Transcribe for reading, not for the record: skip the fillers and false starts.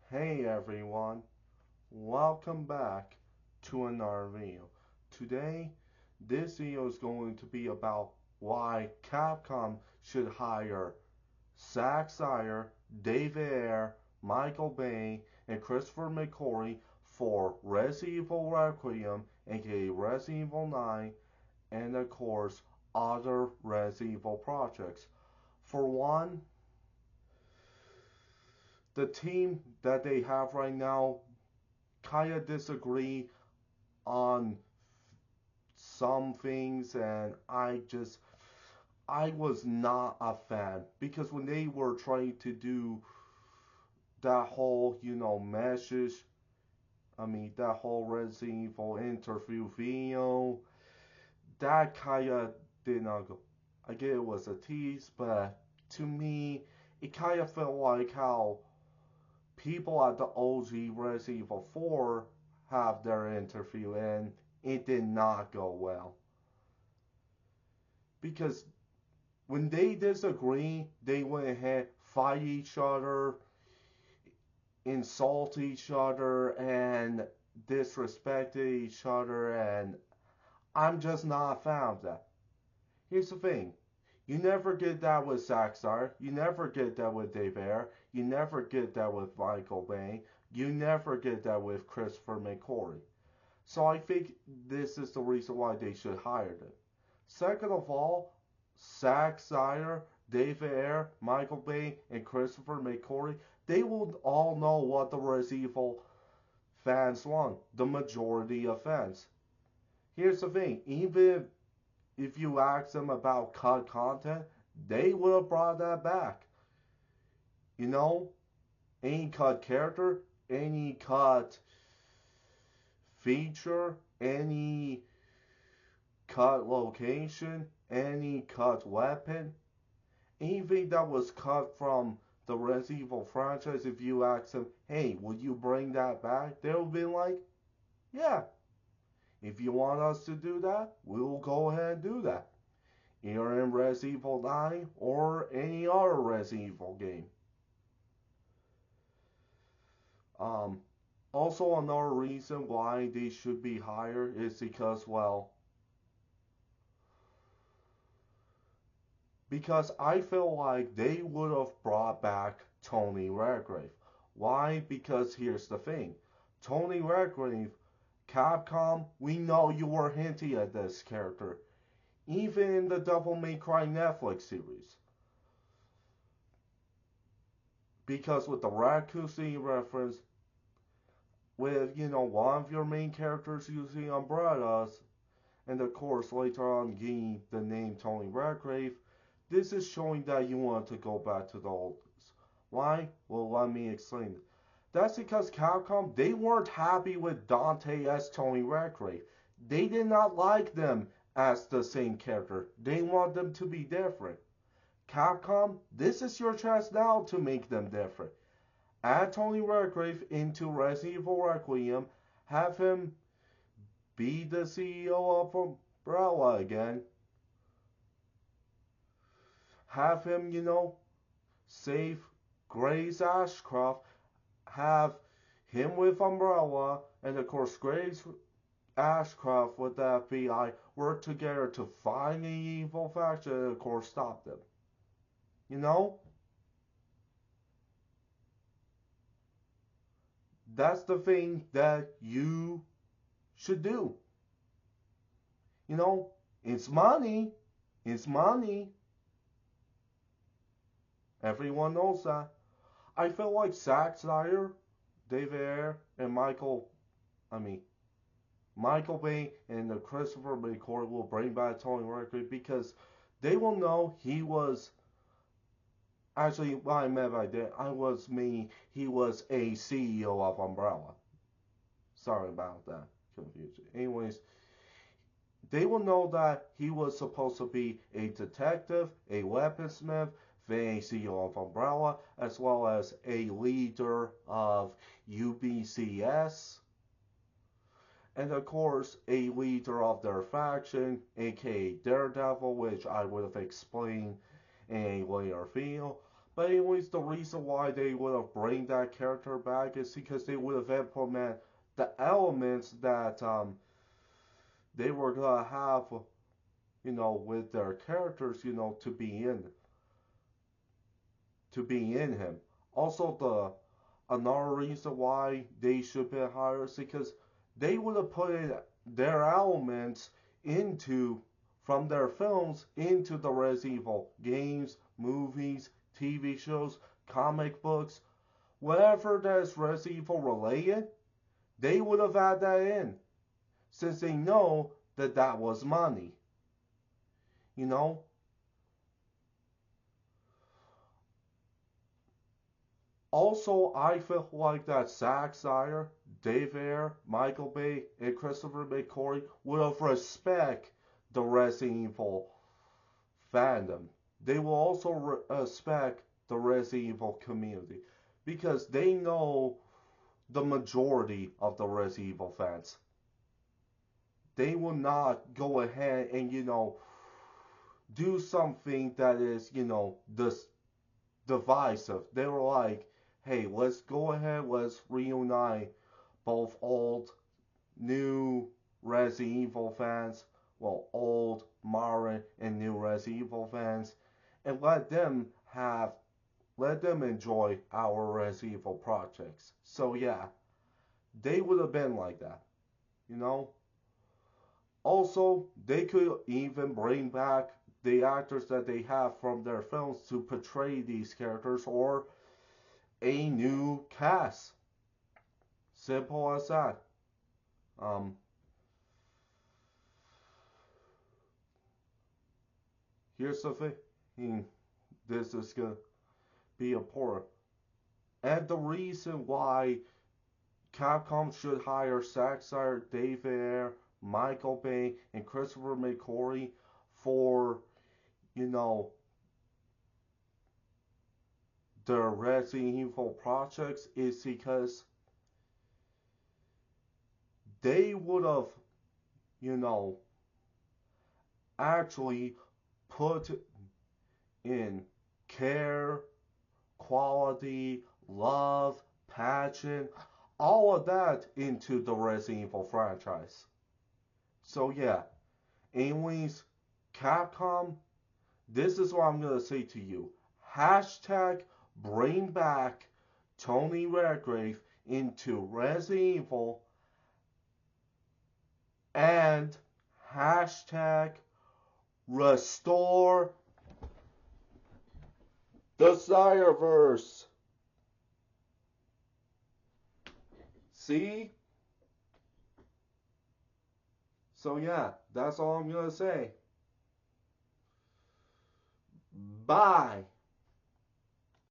Hey everyone, welcome back to another video. Today, this video is going to be about why Capcom should hire Zack Snyder, David Ayer, Michael Bay, and Christopher McQuarrie for Resident Evil Requiem, aka Resident Evil 9, and of course, other Resident Evil projects. For one, the team that they have right now kind of disagree on some things, and I was not a fan because when they were trying to do that whole message, that whole Resident Evil interview video, that kind of did not go. I get it was a tease, but to me it kind of felt like how people at the OG Resident Evil 4 have their interview, and it did not go well. Because when they disagree, they went ahead, fight each other, insult each other, and disrespect each other, and I'm just not a fan of that. Here's the thing. You never get that with Zack Snyder. You never get that with Dave Ayer. You never get that with Michael Bay. You never get that with Christopher McQuarrie. So I think this is the reason why they should hire them. Second of all, Zack Snyder, David Ayer, Michael Bay, and Christopher McQuarrie, they will all know what the Resident Evil fans want, the majority of fans. Here's the thing, even if you ask them about cut content, they would have brought that back. You know, any cut character, any cut feature, any cut location, any cut weapon, anything that was cut from the Resident Evil franchise, if you ask them, hey, would you bring that back? They'll be like, yeah. If you want us to do that, we'll go ahead and do that. Either in Resident Evil 9 or any other Resident Evil game. Um, Also, another reason why they should be higher is because, well, because I feel like they would have brought back Tony Redgrave. Why? Because here's the thing. Tony Redgrave, Capcom, we know you were hinting at this character. Even in the Devil May Cry Netflix series. Because with the Raccoon City reference, with, one of your main characters using umbrellas, and of course later on getting the name Tony Redgrave, this is showing that you want to go back to the old days. Why? Well, let me explain it. That's because Capcom, they weren't happy with Dante as Tony Redgrave. They did not like them as the same character. They want them to be different. Capcom, this is your chance now to make them different. Add Tony Redgrave into Resident Evil Requiem, have him be the CEO of Umbrella again, have him, save Grace Ashcroft, have him with Umbrella, and of course Grace Ashcroft with the FBI work together to find the evil faction and of course stop them. You know? That's the thing that you should do. It's money. It's money. Everyone knows that. I feel like Zack Snyder, David Ayer, and I mean, Michael Bay and the Christopher McQuarrie will bring back Tony Redgrave because they will know he was. Actually, what I meant by that, he was a CEO of Umbrella. Sorry about that confusion. Anyways, they will know that he was supposed to be a detective, a weaponsmith, then a CEO of Umbrella, as well as a leader of UBCS, and of course a leader of their faction, aka Daredevil, which I would have explained in a later video. But anyways, the reason why they would have bring that character back is because they would have implement the elements that they were gonna have, with their characters, to be in him. Also, the another reason why they should be higher is because they would have put in their elements into from their films into the Resident Evil games, movies, TV shows, comic books, whatever that's Resident Evil related, they would have had that in since they know that that was money. You know, Also, I feel like that Zack Snyder, Dave Ayer, Michael Bay, and Christopher McQuarrie would have respect the Resident Evil fandom. They will also respect the Resident Evil community because they know the majority of the Resident Evil fans. They will not go ahead and, do something that is, divisive. They were like, hey, let's go ahead, let's reunite both old, new Resident Evil fans, well, old, modern, and new Resident Evil fans, and let them enjoy our Resident Evil projects. So yeah, they would have been like that, you know. Also, they could even bring back the actors that they have from their films to portray these characters or a new cast. Simple as that. Um, Here's the thing. This is gonna be important. And the reason why Capcom should hire Zack Snyder, Dave Ayer, Michael Bay, and Christopher McQuarrie for, you know, their Resident Evil projects is because they would have, you know, actually put in care, quality, love, passion, all of that into the Resident Evil franchise. So yeah, anyways, Capcom, this is what I'm gonna say to you. Hashtag bring back Tony Redgrave into Resident Evil and hashtag restore the Cyberverse. See? So yeah, that's all I'm gonna say. Bye.